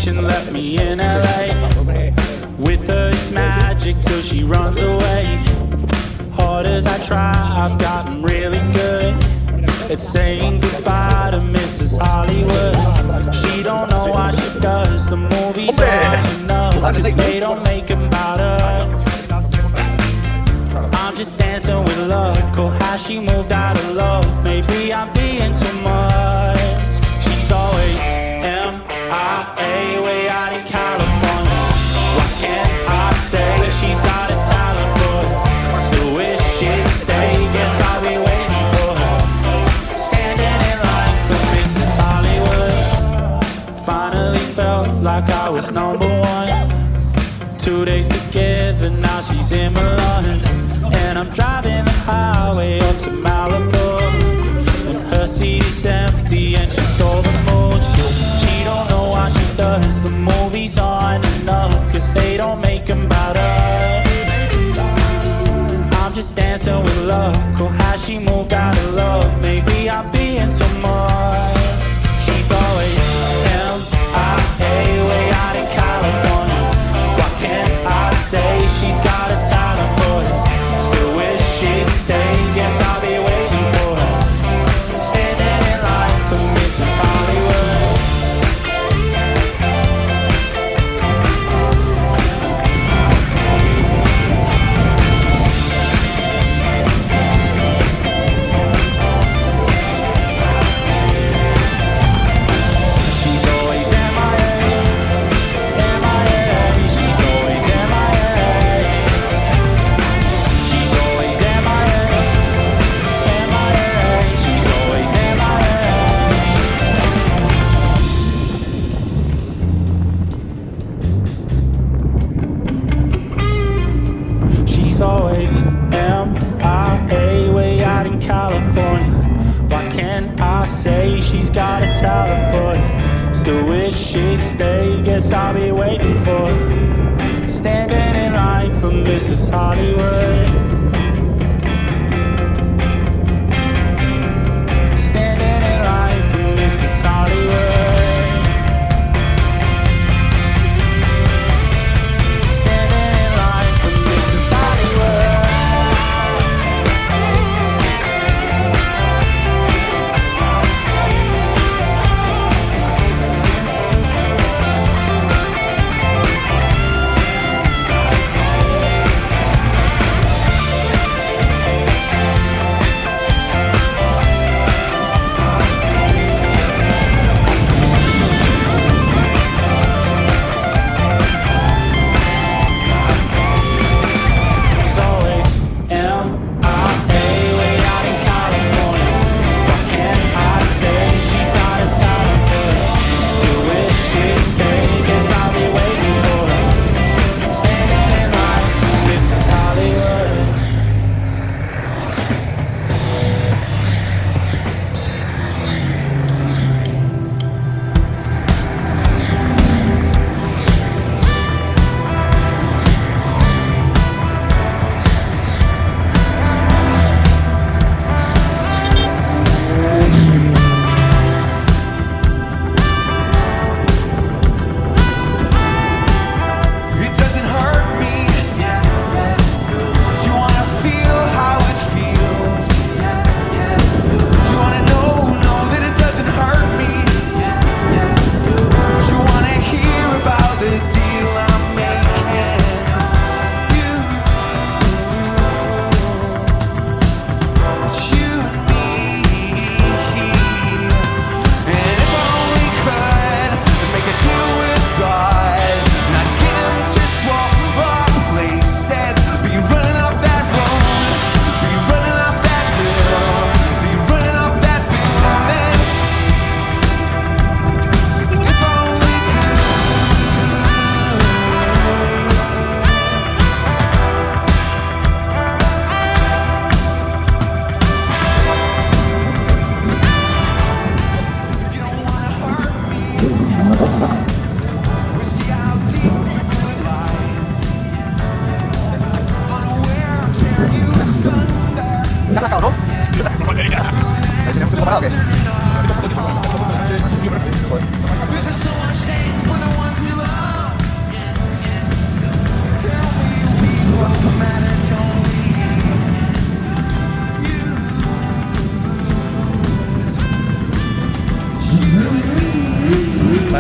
vacation left me in LA. With her it's magic till she runs away. Hard as I try, I've gotten really good at saying goodbye to Mrs. Hollywood. She don't know why she does the movies aren't enough, cause they don't make them about us. I'm just dancing with luck, oh how she moved out of love. Maybe I'm being too much. She's always MIA, way out in California. What can I say? She's got a talent for it. Still wish she'd stay, guess I'll be waiting for her. Standing in line for Mrs. Hollywood. Finally felt like I was number one. 2 days together, now she's in Milan. And I'm driving the highway up to Malibu, and her seat is empty and she stole the mood. She don't know why she does the movies aren't enough, cause they don't make them about us. I'm just dancing with luck, oh how she moved out of love. Maybe I'm being too much. She's always MIA, way out in California. What can I say? She's got a talent for it. Still wish she'd stay, guess I'll be waiting for her. Standing in line for Mrs. Hollywood. She's always MIA, MIA. She's always MIA. She's always MIA, MIA. She's always MIA. She's always MIA, way out in California. What can I say? She's got a talent for it. Still wish she'd stay, guess I'll be waiting for her. Standing in line for Mrs. Hollywood. Standing in line for Mrs. Hollywood. Standing in line for Mrs. Hollywood.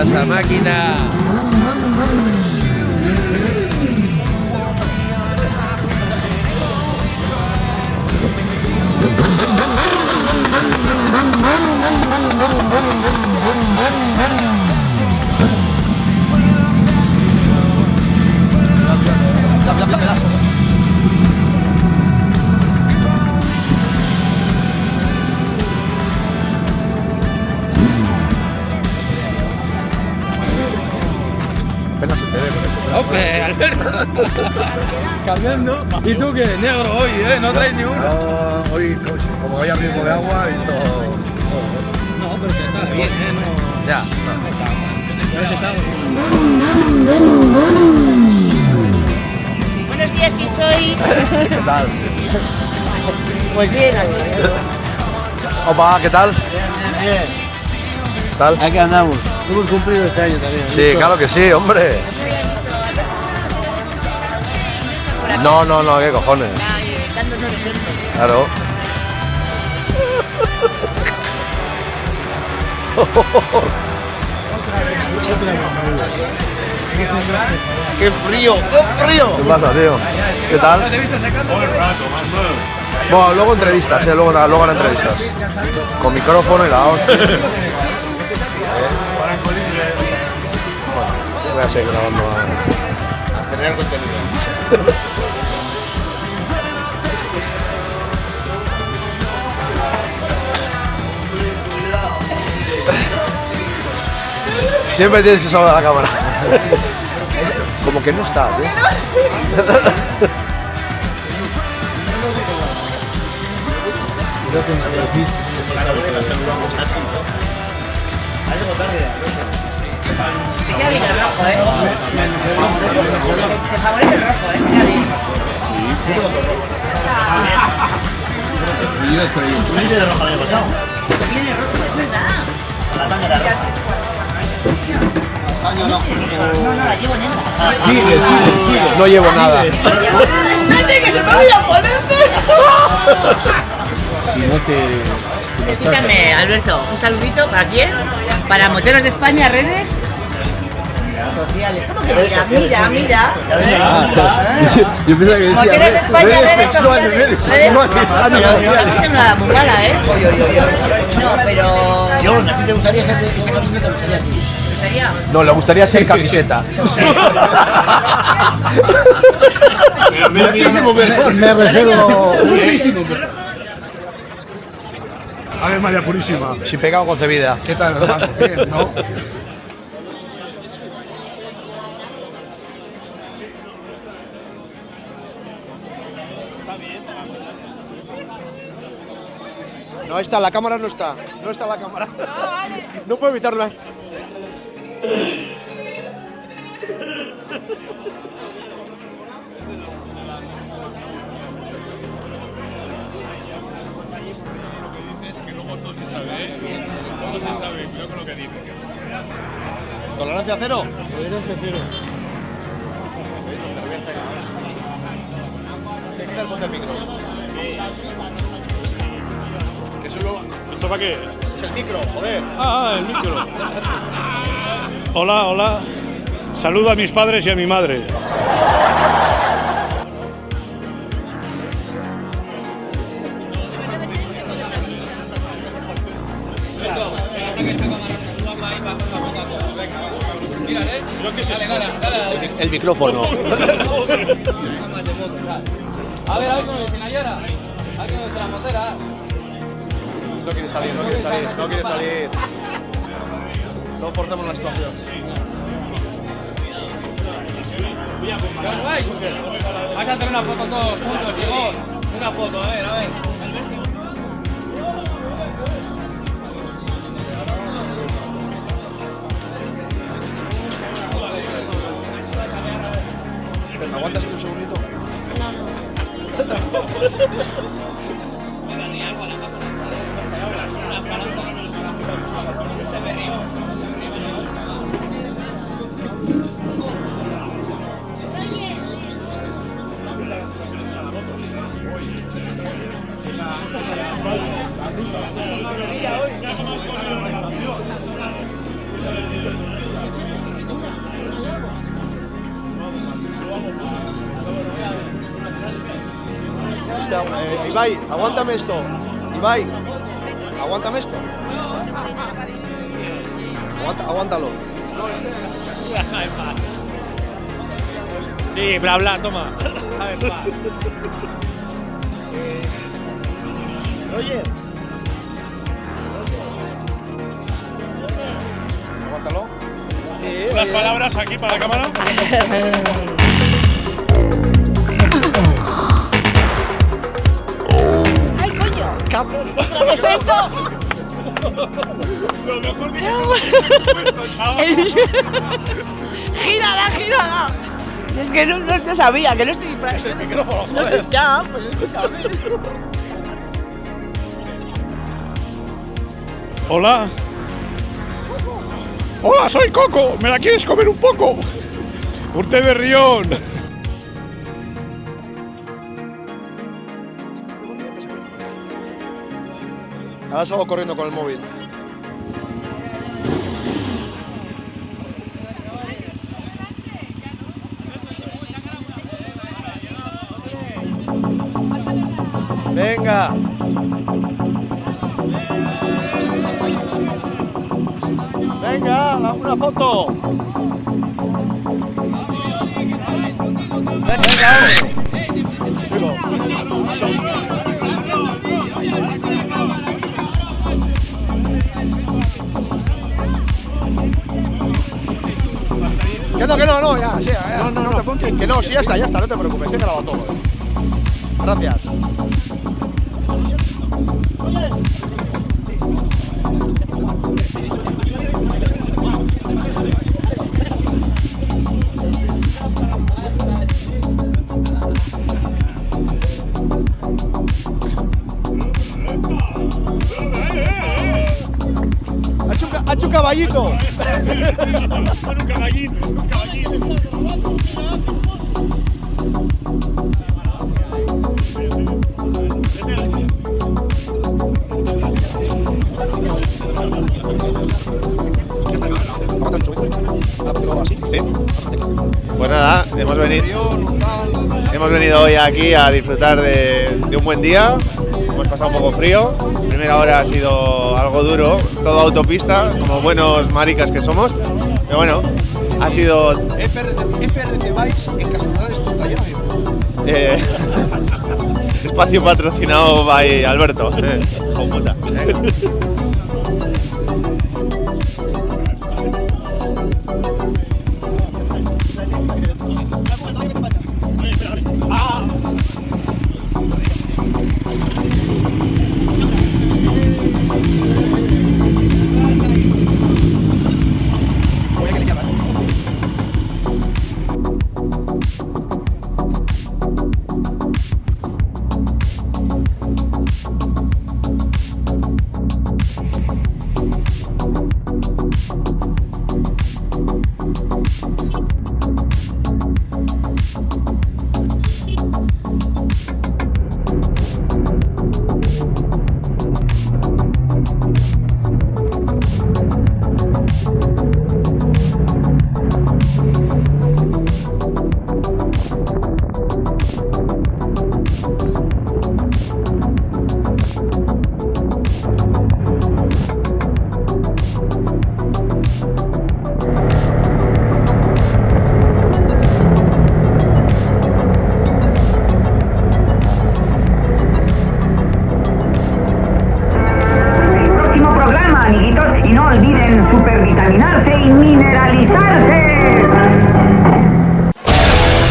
esa máquina. Apenas se te ve con eso. ¡Ope, Alberto! Cambiando. ¿Y tú qué? Negro hoy, ¿eh? No traes ni uno. No, hoy, como vaya ritmo de agua, he dicho... No, pero se está bien, ¿eh? No... Ya. Pero se está Buenos días, ¿quién soy? ¿Qué tal? Pues bien, Opa, ¿qué tal? Bien. ¿Qué tal? Aquí andamos. Hemos cumplido este año también. Sí, claro que sí, hombre. No, ¿qué cojones? Dándonos ejemplo. Claro. ¡Qué frío! ¡Qué frío! ¿Qué pasa, tío? ¿Qué tal? Bueno, luego entrevistas, luego haré entrevistas. Con micrófono y la hostia. Voy a seguir grabando A generar contenido. Siempre tienes que salvar la cámara. Como que no está, ¿ves? Te queda bien el rojo, ¿eh? Te favorece el rojo, ¿eh? Te queda bien. ¿Viene de rojo el año pasado? Viene de rojo, es verdad. La tanga era roja. No, la llevo negra. Sigue. No llevo nada. ¡Vete, que se me voy a ponerte! Si no te... Escúchame, Alberto, un saludito. ¿Para quién? Para Moteros de España, redes sociales. ¿Cómo que mira? Yo pensaba que Moteros de España, redes sociales. redes sexuales. Ah, no, Estamos en una muy mala, ¿eh? No, pero... Yo, ¿a ti te gustaría ser de esa camiseta? ¿Te gustaría a ti? ¿Sería? No, le gustaría ser camiseta. Muchísimo mejor. Me reservo. A ver, María Purísima. Sin pecado concebida. ¿Qué tal, hermano? Bien, ¿no? No está, la cámara no está. No está la cámara. No puedo evitarlo. Todo se sabe, cuidado con lo que dices. ¿Tolerancia cero? Tolerancia cero. Quita el bote del micro. ¿Esto para qué es? Es el micro, joder. Ah, el micro. Hola. Saludo a mis padres y a mi madre. El micrófono. A ver con el finalidad. Aquí con la motera. No quiere salir. No forzamos la situación. ¿Qué os vais o qué? ¿Vais a hacer una foto todos juntos, Igor? Una foto, a ver. ¿Me aguantas tú un segundito? Hostia, Ibai, aguántame esto. Ibai, aguántame esto. Aguántalo. Sí, bla bla, toma. Oye. Aguántalo. Sí, Las palabras aquí para la cámara. ¡Ay, coño! ¡Cabrón! ¡Otra vez esto! Lo mejor que puesto, chaval. ¡Gírala, gírala! Es que no sabía, que no estoy para eso. el micrófono, No joder. sé, ya, pues escúchame. Hola. Hola, soy Coco. ¿Me la quieres comer un poco? Urte de Rión. Ahora salgo corriendo con el móvil. Venga. Venga, una foto. Venga, Que no, ya, sí, ya, no te pongas, que no, sí, ya está, no te preocupes, he grabado todo. Gracias. Ha hecho un caballito. Un caballín. Sí. Pues nada, hemos venido hoy aquí a disfrutar de un buen día. Hemos pasado un poco frío. La primera hora ha sido algo duro, todo autopista, como buenos maricas que somos. Pero bueno, ha sido FRC Bikes en Castorales está lleno. espacio patrocinado by Alberto. Hijo puta.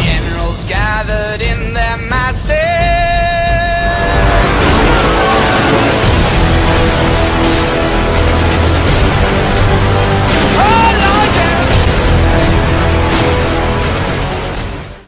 Generals gathered in their masses.